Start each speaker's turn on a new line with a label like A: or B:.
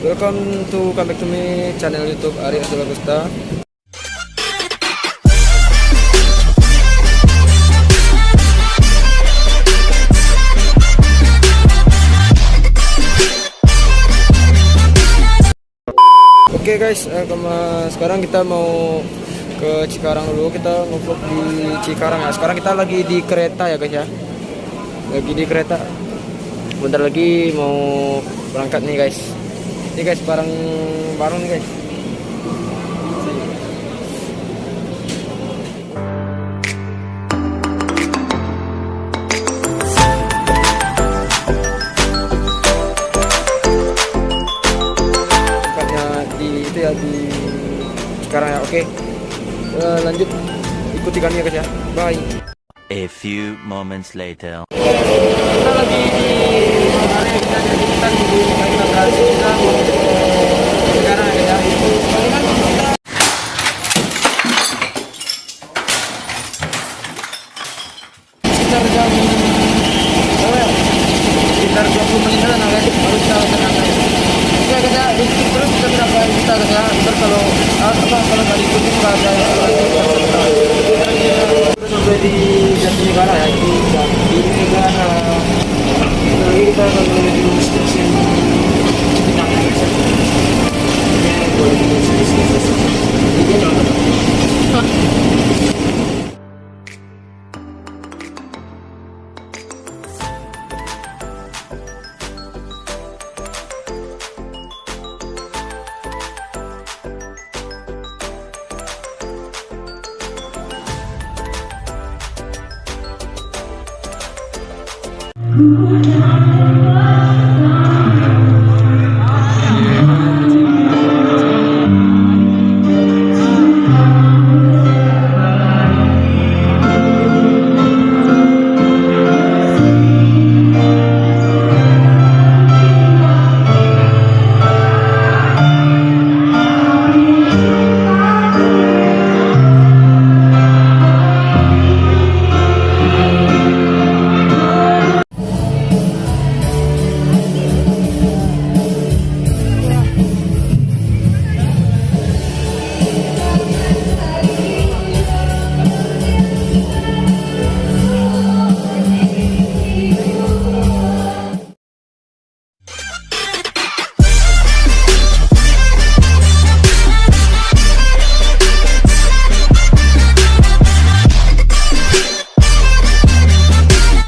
A: Welcome to come back to me channel YouTube Ari Abdul Agusta. Oke guys, sekarang kita mau ke Cikarang dulu. Kita ngevlog di Cikarang ya. Sekarang kita lagi di kereta ya guys ya. Lagi di kereta. Bentar lagi mau berangkat nih guys. Ini guys barang baru nih guys. Di Cikarang ya. Oke, lanjut ikuti kami ya guys ya. Bye.
B: A few moments later.
A: Kita lagi di area kita jadi kita berhasil kita mau ke Cikarang ya guys ya. Sekitar jam sekitar 20 menitan lah guys baru kita berangkat. Oke guys ya, ikuti terus kita berapa kita guys ya. Ntar kalau nggak diikuti nggak ada sampai di Jatinegara ya, di Jatinegara. Lagi kita akan menuju stasiun Cipinang ya guys ya. Boleh
C: Ku